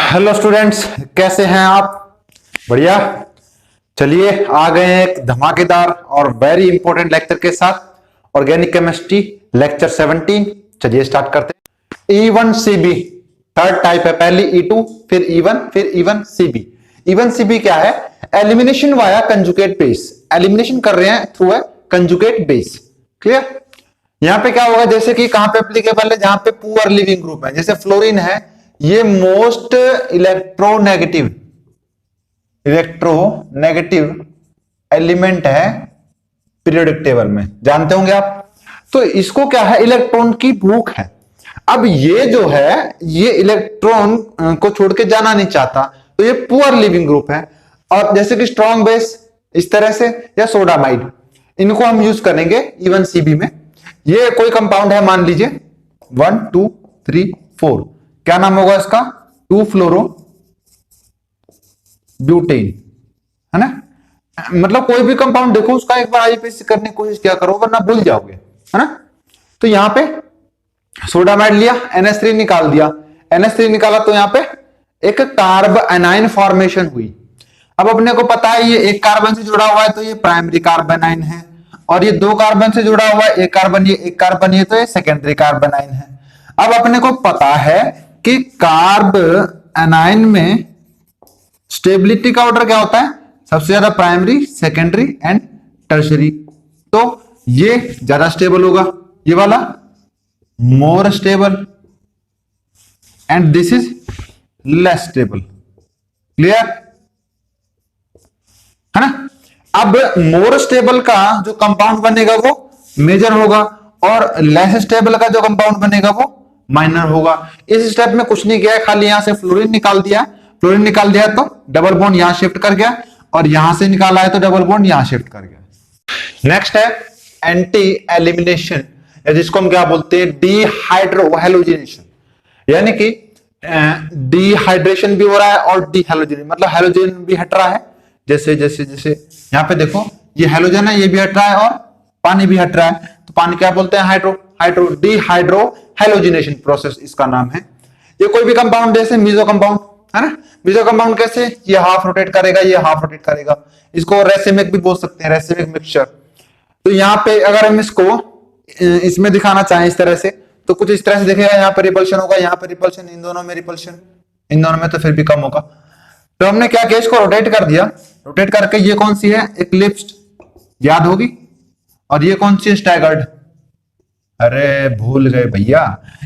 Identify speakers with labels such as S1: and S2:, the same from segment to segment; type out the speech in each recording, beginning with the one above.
S1: Hello students, कैसे हैं आप? बढ़िया। चलिए आ गए हैं एक धमाकेदार और वेरी इंपॉर्टेंट लेक्चर के साथ, ऑर्गेनिक केमिस्ट्री लेक्चर 17। चलिए स्टार्ट करते हैं। E1CB थर्ड टाइप है, पहली E2 फिर E1 फिर E1CB। E1CB क्या है? Elimination via conjugate base. Elimination कर रहे हैं through a conjugate base. Clear? यहां पे क्या होगा, जैसे कि कहां पे एप्लीकेबल है, जहां पे पुअर लिविंग ग्रुप है, जैसे फ्लोरीन है, ये मोस्ट इलेक्ट्रोनेगेटिव एलिमेंट है पीरियोडिक टेबल में, जानते होंगे आप। तो इसको क्या है, इलेक्ट्रॉन की भूख है। अब ये जो है, ये इलेक्ट्रॉन को छोड़ के जाना नहीं चाहता, तो ये पुअर लिविंग ग्रुप है। और जैसे कि स्ट्रॉन्ग बेस इस तरह से, या सोडामाइड, इनको हम यूज करेंगे E1CB में। ये कोई कंपाउंड है, मान लीजिए 1 2 3 4, क्या नाम होगा इसका? 2 फ्लोरो ब्यूटेन, है ना। मतलब कोई भी कंपाउंड देखो, उसका एक बार आईपीसी करने की कोशिश क्या करो, वरना भूल जाओगे, है ना। तो यहां पे सोडामाइड लिया, NH3 निकाल दिया। NH3 निकाला तो यहां पे एक कार्ब एनाइन फॉर्मेशन हुई। अब अपने को पता है ये एक कार्बन से जुड़ा हुआ है, तो ये प्राइमरी कार्बोनाइन है, और ये 2 कार्बन से जुड़ा हुआ है, एक कार्बन ये, तो ये सेकेंडरी कार्बोनाइन है। अब अपने को पता है कि कार्ब एनाइन में स्टेबिलिटी का ऑर्डर क्या होता है? सबसे ज्यादा प्राइमरी, सेकेंडरी एंड टर्शरी। तो ये ज्यादा स्टेबल होगा, ये वाला more stable, and this is less stable. Clear, है ना। अब मोर स्टेबल का जो कंपाउंड बनेगा वो मेजर होगा, और लेस स्टेबल का जो कंपाउंड बनेगा वो माइनर होगा। इस स्टेप में कुछ नहीं किया है, खाली यहां से फ्लोरीन निकाल दिया। फ्लोरीन निकाल दिया तो डबल बॉन्ड यहां शिफ्ट कर गया, और यहां से निकाला है तो डबल बॉन्ड यहां शिफ्ट कर गया। नेक्स्ट है एंटी एलिमिनेशन, जिसको हम क्या बोलते हैं? डीहाइड्रोहेलोजिनेशन। यानी कि डिहाइड्रेशन भी हो रहा है और डीहेलोजिनेशन, मतलब हेलोजन भी हट रहा है। जैसे जैसे जैसे यहां पे देखो, ये हेलोजन है, ये भी हट रहा है, और पानी भी हट रहा है। तो पानी क्या बोलते हैं? हाइड्रो डीहाइड्रो हेलोजिनेशन प्रोसेस इसका नाम है। ये कोई भी कंपाउंड, जैसे मीजो कंपाउंड है ना, मीजो कंपाउंड कैसे? ये हाफ रोटेट करेगा, ये हाफ रोटेट करेगा। इसको रेसिमिक भी बोल सकते हैं, रेसिमिक मिक्सचर। तो यहाँ पे अगर हम इसको इसमें दिखाना चाहें इस तरह से, तो कुछ इस तरह से दिखेगा। यहाँ पे रिपल्शन होगा, यहाँ पे रिपल्शन, इन दोनों में रिपल्शन, इन दोनों में तो फिर भी कम होगा। तो हमने क्या किया, इसको रोटेट कर दिया। रोटेट करके ये कौन सी है? इक्लिप्स्ड, याद होगी। और ये कौन सी है? स्टैगर्ड। अरे भूल गए भैया,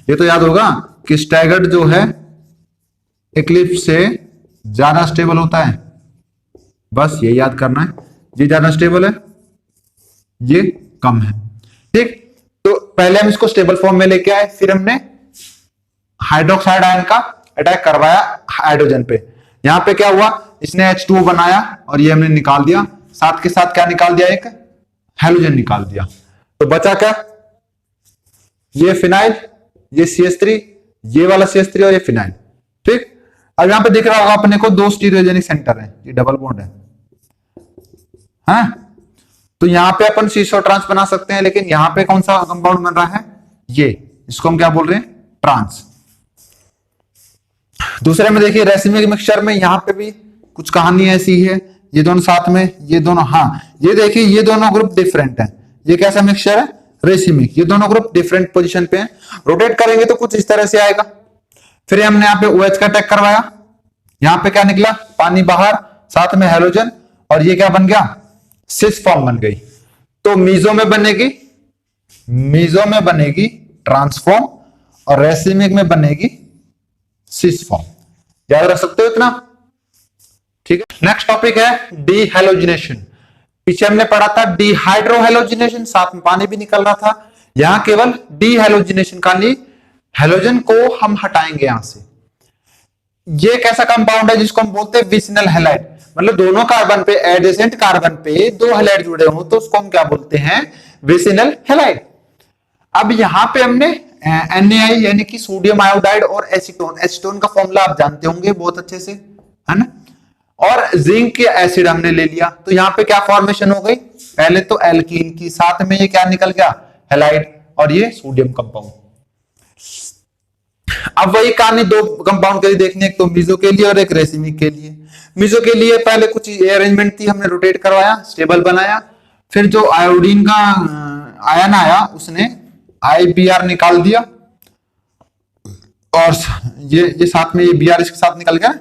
S1: ये तो याद होगा कि स्टैगर्ड जो है इक्लिप्स से ज्यादा स्टेबल होता है। बस ये याद करना है, ये ज्यादा स्टेबल है, ये कम है। ठीक, तो पहले हम इसको स्टेबल फॉर्म में लेके आए, फिर हमने हाइड्रोक्साइड आयन का अटैक करवाया हाइड्रोजन पे। यहां पे क्या हुआ, इसने H2O बनाया और ये हमने निकाल दिया। साथ के साथ क्या निकाल दिया? एक हेलोजन निकाल दिया। तो बचा क्या? ये फिनाइल, ये CH3, ये वाला CH3 और ये फिनाइल। ठीक, अब यहां पे दिख रहा होगा अपने को 2 स्टीरियोजेनिक सेंटर है, ये डबल बॉन्ड है, हाँ? तो यहां पे अपन सीसो ट्रांस बना सकते हैं, लेकिन यहां पे कौन सा कंपाउंड बन रहा है? ये, इसको हम क्या बोल रहे हैं? ट्रांस। दूसरे में देखिए रेसिमिक मिक्सचर में, यहां पे भी कुछ कहानी ऐसी है, ये दोनों साथ में, ये दोनों, हाँ ये देखिए ये दोनों ग्रुप डिफरेंट हैं। ये कैसा मिक्सचर है? रेसिमिक। ये दोनों ग्रुप डिफरेंट पोजीशन पे हैं। रोटेट करेंगे तो कुछ इस तरह से आएगा। फिर हमने यहाँ पे OH का अटैक करवाया, यहां पे क्या निकला? पानी बाहर, साथ में हेलोजन, और ये क्या बन गया? सिस फॉर्म बन गई। तो मीजो में बनेगी ट्रांसफॉर्म, और रेसिमिक में बनेगी सिस फॉर्म। याद रख सकते हो इतना? ठीक है। नेक्स्ट टॉपिक है डीहेलोजिनेशन। पीछे हमने पढ़ा था डीहाइड्रोहेलोजिनेशन, साथ में पानी भी निकल रहा था। यहां केवल डीहेलोजिनेशन, खाली हेलोजन को हम हटाएंगे यहां से। ये एक ऐसा कंपाउंड है जिसको हम बोलते हैं विसिनल हैलाइड, मतलब दोनों कार्बन पे, एडजेसेंट कार्बन पे 2 हैलाइड जुड़े हो तो उसको हम क्या बोलते हैं? Vicinal halide. अब यहां पे हमने NaI यानी कि सोडियम आयोडाइड और एसीटोन, एसीटोन का फॉर्मूला आप जानते होंगे बहुत अच्छे से, है ना। और जिंक के एसिड हमने ले लिया, तो यहां पे क्या फॉर्मेशन हो गई? पहले तो एल्कीन की, साथ में ये क्या निकल गया? हैलाइड, और ये सोडियम कंपाउंड। अब वही कहानी दो कंपाउंड के लिए देखनी है, एक तो मीजो के लिए और एक रेसिमिक के लिए। मीजो के लिए पहले कुछ अरेंजमेंट थी, हमने रोटेट करवाया, स्टेबल बनाया, फिर जो आयोडीन का आयन आया उसने IBr निकाल दिया, और ये साथ में ये Br इसके साथ निकल गया,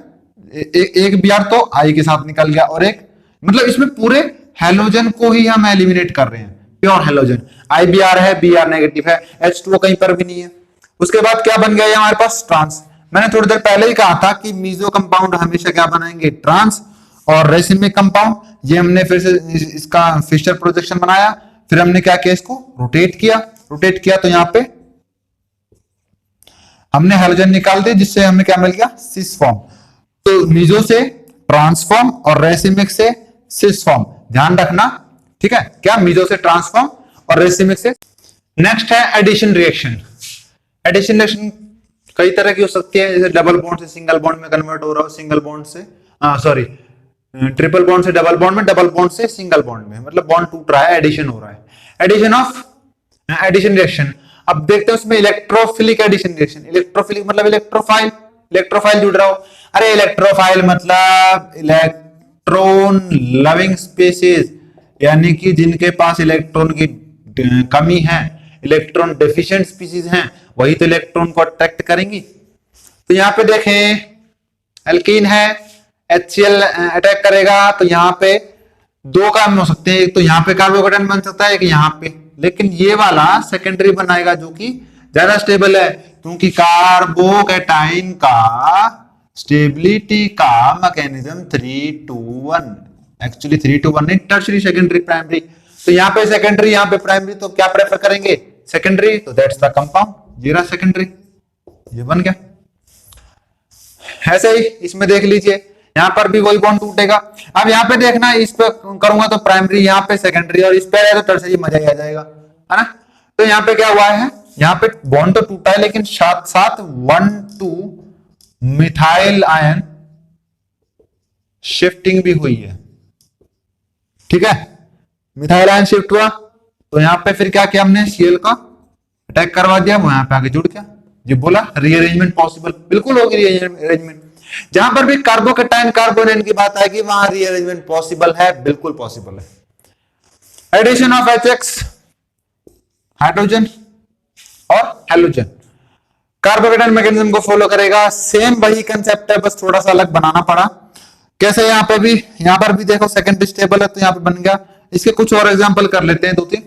S1: एक Br तो I के साथ निकल गया, और एक मतलब इसमें पूरे हेलोजन को ही हम एलिमिनेट कर रहे हैं, प्योर हेलोजन। IBr है, Br नेगेटिव है, H2O कहीं पर भी नहीं है। उसके बाद क्या बन गया हमारे पास, ट्रांस। मैंने थोड़ी देर पहले ही कहा था कि मीजो कंपाउंड हमेशा क्या बनाएंगे, ट्रांस। और रेसिमिक कंपाउंड, ये हमने फिर से इसका फिशर प्रोजेक्शन बनाया, फिर हमने क्या किया, इसको रोटेट किया तो यहां पे हमने हेलोजन निकाल दिया, जिससे हमें क्या मिल गया, सिस फॉर्म। तो मीजो से ट्रांसफॉर्म और रेसिमिक से सिस फॉर्म, ध्यान रखना, ठीक है, क्या, मीजो से ट्रांसफॉर्म और रेसिमिक से। नेक्स्ट है एडिशन रिएक्शन। एडिशन रिएक्शन कई तरह की हो सकती है, जैसे डबल बॉन्ड से सिंगल बॉन्ड में कन्वर्ट हो रहा हो, सिंगल बॉन्ड से ट्रिपल बॉन्ड से डबल बॉन्ड में, डबल बॉन्ड से सिंगल बॉन्ड में, मतलब बॉन्ड टूट रहा है, एडिशन हो रहा है, एडिशन रिएक्शन। अब देखते हैं उसमें इलेक्ट्रोफिलिक एडिशन रिएक्शन। इलेक्ट्रोफिलिक मतलब इलेक्ट्रोफाइल जुड़ रहा हो। अरे इलेक्ट्रोफाइल मतलब इलेक्ट्रॉन लविंग स्पीशीज, यानी कि जिनके पास इलेक्ट्रॉन की कमी है, इलेक्ट्रॉन डेफिशिएंट स्पीशीज हैं, वही तो इलेक्ट्रॉन को अट्रैक्ट करेंगी। तो यहाँ पे देखें, एल्कीन है, HCl अटैक करेगा, तो यहाँ पे दो काम हो सकते हैं, एक तो यहाँ पे कार्बोकेटाइन बन सकता है, एक यहाँ पे, लेकिन ये वाला सेकेंडरी बनाएगा जो कि ज्यादा स्टेबल है, क्योंकि कार्बोकेटाइन का स्टेबिलिटी का मैकेनिज्म 3-2-1, एक्चुअली 3-2-1 नहीं, टर्शरी सेकेंडरी प्राइमरी। तो यहाँ पे सेकेंडरी, यहाँ पे प्राइमरी, तो क्या प्रेफर करेंगे, सेकेंडरी, तो दैट्स द कंपाउंड, जीरा सेकेंडरी, ये बन गया। ऐसे ही इसमें देख लीजिए, यहां पर भी वही बॉन्ड टूटेगा। अब यहाँ पे देखना, इस पे करूंगा तो प्राइमरी, यहाँ पे सेकेंडरी, और इस पे आया तो टर्सरी, मजा ही आ जाएगा, है ना। तो यहाँ पे क्या हुआ है, यहाँ पे बॉन्ड तो टूटा है, लेकिन साथ साथ 1,2 मिथाइल आयन शिफ्टिंग भी हुई है, ठीक है, मिथाइल आयन शिफ्ट हुआ, तो यहाँ पे फिर क्या किया हमने, Cl का अटैक करवा दिया, वो यहाँ पे आके जुड़ गया। ये बोला रीअरेंजमेंट पॉसिबल, बिल्कुल होगी रीअरेंजमेंट। जहां पर भी कार्बोकेटाइन कार्बोनेन की बात आएगी, वहां रीअरेंजमेंट पॉसिबल है, बिल्कुल पॉसिबल है। एडिशन ऑफ HX, हाइड्रोजन और हेलोजन, कार्बोकेटाइन मैकेनिज्म को फॉलो करेगा, सेम वही कंसेप्ट है, बस थोड़ा सा अलग बनाना पड़ा। कैसे, यहाँ पर भी देखो सेकेंडरी स्टेबल है, तो यहाँ पे बन गया। इसके कुछ और एग्जांपल कर लेते हैं, 2-3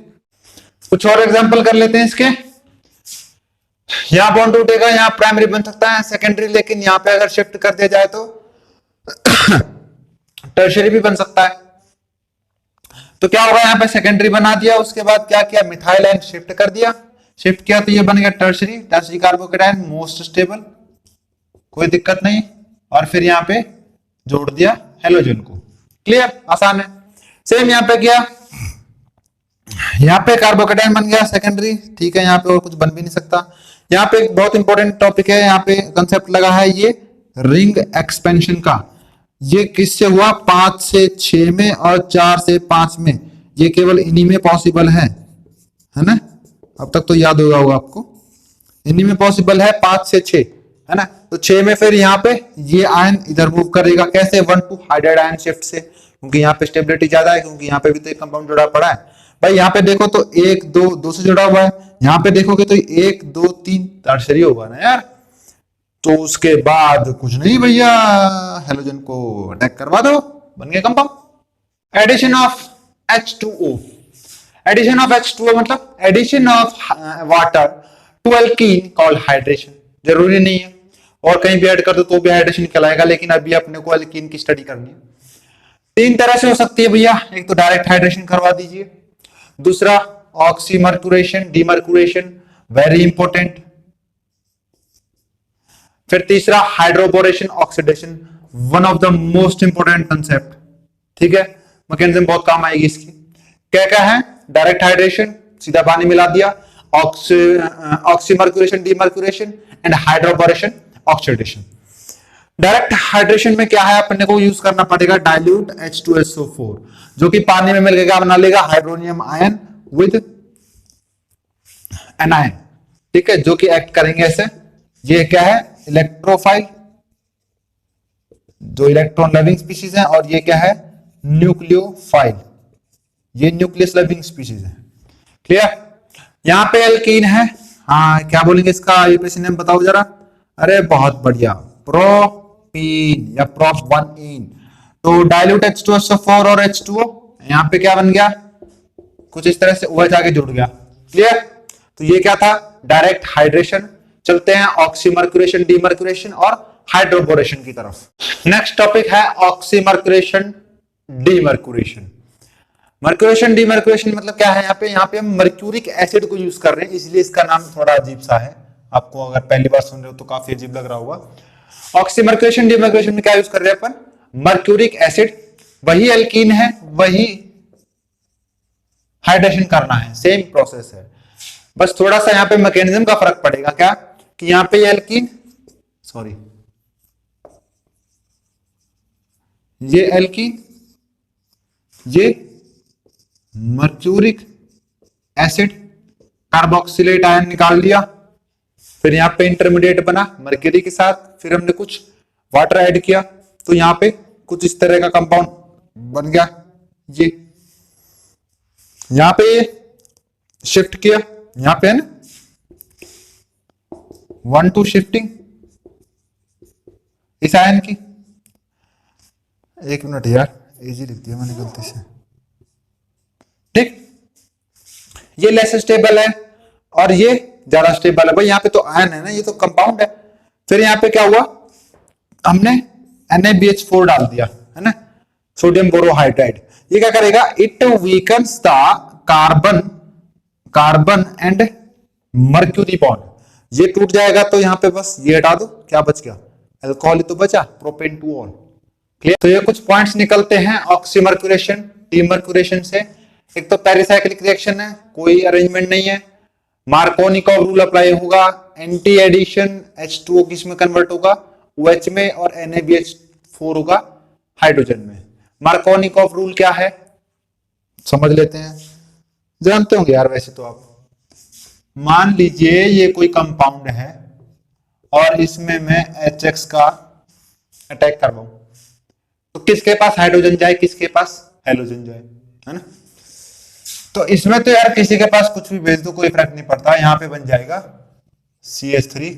S1: कुछ और एग्जांपल कर लेते हैं इसके। यहां बॉन्ड टूटेगा, यहां प्राइमरी बन सकता है, सेकेंडरी, लेकिन यहां पे अगर शिफ्ट कर दिया जाए तो टर्शरी भी बन सकता है। तो क्या होगा, यहां पे सेकेंडरी बना दिया, उसके बाद क्या किया, मिथाइल आयन शिफ्ट कर दिया, शिफ्ट किया तो ये बन गया tertiary, tertiary carbocation most stable, कोई दिक्कत नहीं, और फिर यहां पे जोड़ दिया हेलोजन को। क्लियर, आसान है। सेम यहां पे किया, यहाँ पे कार्बोकेटाइन बन गया सेकेंडरी, ठीक है, यहाँ पे और कुछ बन भी नहीं सकता। यहाँ पे एक बहुत इंपॉर्टेंट टॉपिक है, यहाँ पे कंसेप्ट लगा है ये रिंग एक्सपेंशन का। ये किससे हुआ, 5 से 6 में और 4 से 5 में, ये केवल इन्हीं में पॉसिबल है ना। अब तक तो याद होगा आपको, इन्हीं में पॉसिबल है 5 से 6, है ना। तो 6 में फिर यहाँ पे ये आयन इधर मूव करेगा, कैसे, 1-2 हाइड्राइड आयन शिफ्ट से, क्योंकि यहाँ पे स्टेबिलिटी ज्यादा है, क्योंकि यहाँ पे भी तो एक कंपाउंड जुड़ा पड़ा है भाई। यहाँ पे देखो तो 1-2 से जुड़ा हुआ है, यहाँ पे देखोगे तो 1-2-3 टर्शरी होगा ना यार। तो उसके बाद कुछ नहीं भैया, हेलोजन को अटैक करवा दो, बन गया compound. Addition of H2O, addition of H2O मतलब addition of water to alkene called hydration. जरूरी नहीं है, और कहीं भी ऐड कर दो तो भी हाइड्रेशन कहलाएगा, लेकिन अभी अपने को एल्कीन की स्टडी करनी है। 3 तरह से हो सकती है भैया, एक तो डायरेक्ट हाइड्रेशन करवा दीजिए, दूसरा ऑक्सीमर्क्यूरेशन, डीमर्क्यूरेशन, वेरी इंपॉर्टेंट, फिर तीसरा hydroboration oxidation, one of the most important concept, ठीक है, मैकेनिज्म बहुत काम आएगी इसकी। क्या क्या है, डायरेक्ट हाइड्रेशन, सीधा पानी मिला दिया, oxymercuration, demercuration and hydroboration oxidation. Direct hydration में क्या है, अपने को यूज करना पड़ेगा डाइल्यूट H2SO4, जो कि पानी में मिलकर क्या बना लेगा, हाइड्रोनियम आयन विद एनायन, ठीक है, जो कि एक्ट करेंगे ऐसे, ये क्या है, इलेक्ट्रोफाइल, जो इलेक्ट्रॉन लविंग स्पीशीज है, और ये क्या है, न्यूक्लियोफाइल, ये न्यूक्लियस लविंग स्पीशीज है। क्लियर। यहां पे एल्कीन है, हाँ क्या बोलेंगे इसका यूपीएससी नेम बताओ जरा। अरे बहुत बढ़िया, प्रोपीन या प्रोप1इन। तो डाइल्यूट H2SO4 और H2O, यहां पे क्या बन गया, कुछ इस तरह से OH आगे जुड़ गया। क्लियर। तो ये क्या था, डायरेक्ट हाइड्रेशन। चलते हैं ऑक्सीमर्क्यूरेशन, डीमर्क्यूरेशन और हाइड्रोबोरेशन की तरफ। नेक्स्ट टॉपिक है ऑक्सीमर्क्यूरेशन, डीमर्क्यूरेशन। मर्क्यूरेशन डीमर्क्यूरेशन मतलब क्या है, यहाँ पे हम मर्क्यूरिक एसिड को यूज कर रहे हैं, इसलिए इसका नाम थोड़ा अजीब सा है। आपको अगर पहली बार सुन रहे हो तो काफी अजीब लग रहा होगा। ऑक्सीमर्क्यूरेशन डीमर्क्यूरेशन में क्या यूज कर रहे हैं अपन, मर्क्यूरिक एसिड, वही एल्कीन है, वही हाइड्रेशन करना है, सेम प्रोसेस है, बस थोड़ा सा यहाँ पे मैकेनिज्म का फर्क पड़ेगा। क्या कि यहाँ पे एल्कीन, सॉरी ये एल्कीन, ये मर्क्यूरिक एसिड, कार्बोक्सिलेट आयन निकाल दिया, फिर यहाँ पे इंटरमीडिएट बना मर्क्यूरी के साथ, फिर हमने कुछ वाटर ऐड किया, तो यहाँ पे कुछ इस तरह का कंपाउंड बन गया। ये यहाँ पे शिफ्ट किया, यहाँ पे है ना 1-2 शिफ्टिंग इस आयन की। एक मिनट यार, इजी लिख दिया मैंने गलती से। ठीक, ये लेस स्टेबल है और ये ज्यादा स्टेबल है। भाई यहाँ पे तो आयन है ना, ये तो कंपाउंड है। फिर यहाँ पे क्या हुआ, हमने NaBH4 डाल दिया, है ना, सोडियम बोरोहाइड्राइड। ये क्या करेगा, it weakens the carbon and mercury bond. ये टूट जाएगा तो यहाँ पे बस ये हटा दो, क्या बच गया, अल्कोहल ही तो बचा, प्रोपेन टू ऑल। क्लियर। तो ये कुछ पॉइंट्स निकलते हैं ऑक्सीमर्क्यूरेशन डीमर्क्यूरेशन से। एक तो पेरिसाइक्लिक रिएक्शन है, कोई अरेंजमेंट नहीं है, मार्कोनिकॉव रूल अप्लाई होगा, एंटी एडिशन H2O किस में कन्वर्ट होगा, OH में, और NaBH4 होगा हाइड्रोजन में। मार्कोनिकॉव रूल क्या है समझ लेते हैं, जानते होंगे यार वैसे तो आप। मान लीजिए ये कोई कंपाउंड है और इसमें मैं HX का अटैक करवाऊं, तो किसके पास हाइड्रोजन जाए, किसके पास हेलोजन जाए, है ना। तो इसमें तो यार किसी के पास कुछ भी भेज दो कोई फर्क नहीं पड़ता, यहां पे बन जाएगा CH3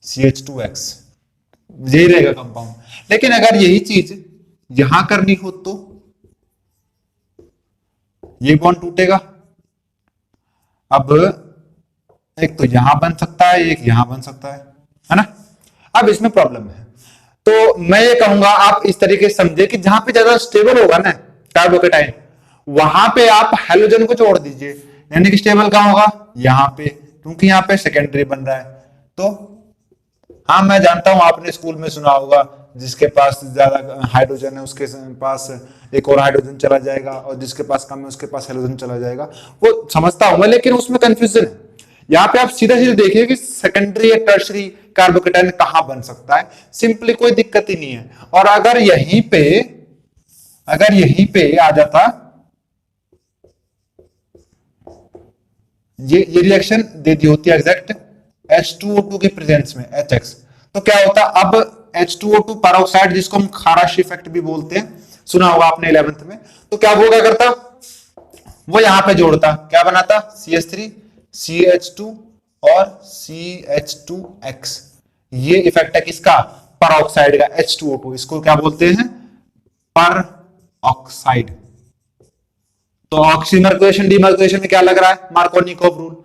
S1: CH2X, यही रहेगा कंपाउंड। लेकिन अगर यही चीज यहां करनी हो तो ये बॉन्ड टूटेगा। अब एक तो यहां बन सकता है, एक यहां बन सकता है ना। अब इसमें प्रॉब्लम है, तो मैं ये कहूंगा आप इस तरीके से समझे कि जहां पे ज्यादा स्टेबल होगा ना कार्बोकेटाइन, वहां पे आप हेलोजन को जोड़ दीजिए, यानी कि स्टेबल कहां होगा, यहां पे, क्योंकि यहां पे सेकेंडरी बन रहा है। तो हाँ मैं जानता हूं आपने स्कूल में सुना होगा, जिसके पास ज्यादा हाइड्रोजन है उसके पास एक और हाइड्रोजन चला जाएगा, और जिसके पास कम है उसके पास हेलोजन चला जाएगा। वो समझता हूं मैं, लेकिन उसमें कंफ्यूजन है। यहाँ पे आप सीधा सीधा देखिए कि सेकेंडरी या टर्शरी कार्बोकेटाइन कहां बन सकता है, सिंपली कोई दिक्कत ही नहीं है। और अगर यहीं पे आ जाता, ये रिएक्शन दे दी होती है एग्जैक्ट H2O2 के प्रेजेंस में HX, तो क्या होता, अब H2O2 पेरोक्साइड, जिसको हम खाराश इफेक्ट भी बोलते हैं, सुना होगा आपने 11th में, तो क्या वो क्या करता, वो यहां पे जोड़ता, क्या बनाता, CH3 CH2 और CH2X। ये इफेक्ट है किसका, पेरोक्साइड का, H2O2, इसको क्या बोलते हैं, पर ऑक्साइड। तो ऑक्सीमर्क्यूरेशन डीमर्क्यूरेशन में क्या लग रहा है, मार्कोनिकॉव रूल।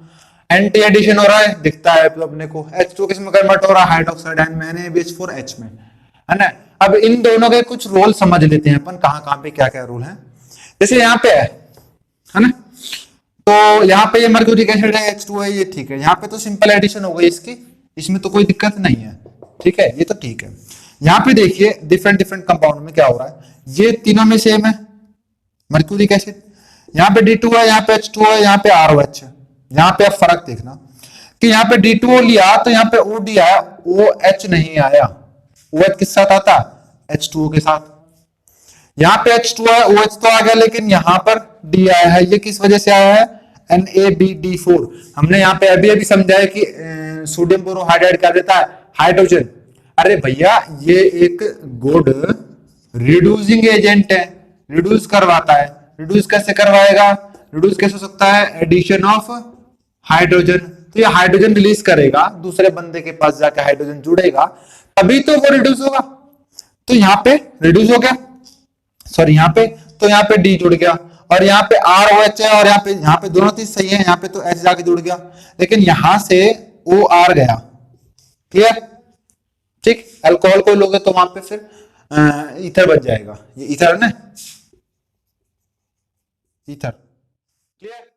S1: एंटी एडिशन हो रहा है, दिखता है तो अपने को H2 किस में कन्वर्ट हो रहा है, हाइड्रोक्साइड आयन में, NaBH4H में, है ना। अब इन दोनों के कुछ रोल समझ लेते हैं अपन, कहां पे क्या क्या रोल है। जैसे यहाँ पे है ना, तो यहाँ पे ये मर्क्यूरिक एसिड है, H2 है, ये ठीक है। यहाँ पे तो सिंपल एडिशन हो गई इसकी, इसमें तो कोई दिक्कत नहीं है, ठीक है, ये तो ठीक है। यहाँ पे देखिए डिफरेंट डिफरेंट कंपाउंड में क्या हो रहा है, ये तीनों में सेम है मर्क्यूरिक एसिड, यहाँ पे D2 है, यहाँ पे H2 है, यहाँ पे ROH है। यहाँ पे आप फर्क देखना कि यहाँ पे D2O लिया तो यहाँ पे OD आया, OH नहीं आया। OH किस साथ आता, H2O के साथ। यहाँ पे H2 है, OH तो आ गया, लेकिन यहाँ पर D आया है, ये किस वजह से आया है, NaBD4। हमने यहाँ पे अभी अभी समझा है कि सोडियम बोरोहाइड्राइड क्या देता है, हाइड्रोजन। अरे भैया ये एक गुड रिड्यूसिंग एजेंट है, रिड्यूस करवाता है। रिड्यूस कैसे करवाएगा, रिड्यूस कैसे हो सकता है, एडिशन ऑफ हाइड्रोजन। तो ये हाइड्रोजन रिलीज करेगा, दूसरे बंदे के पास जाकर हाइड्रोजन जुड़ेगा, तभी तो वो रिड्यूस होगा। तो यहाँ पे रिड्यूस हो गया, सॉरी यहाँ पे, तो यहाँ पे डी जुड़ गया, और यहाँ पे आर ओ एच है, और यहाँ पे दोनों चीज सही है, यहाँ पे तो एच जाके जुड़ गया, लेकिन यहां से ओ आर गया। क्लियर, ठीक। अल्कोहल को लोगे तो वहां पे फिर ईथर बच जाएगा, ये ईथर है ना, ईथर। क्लियर।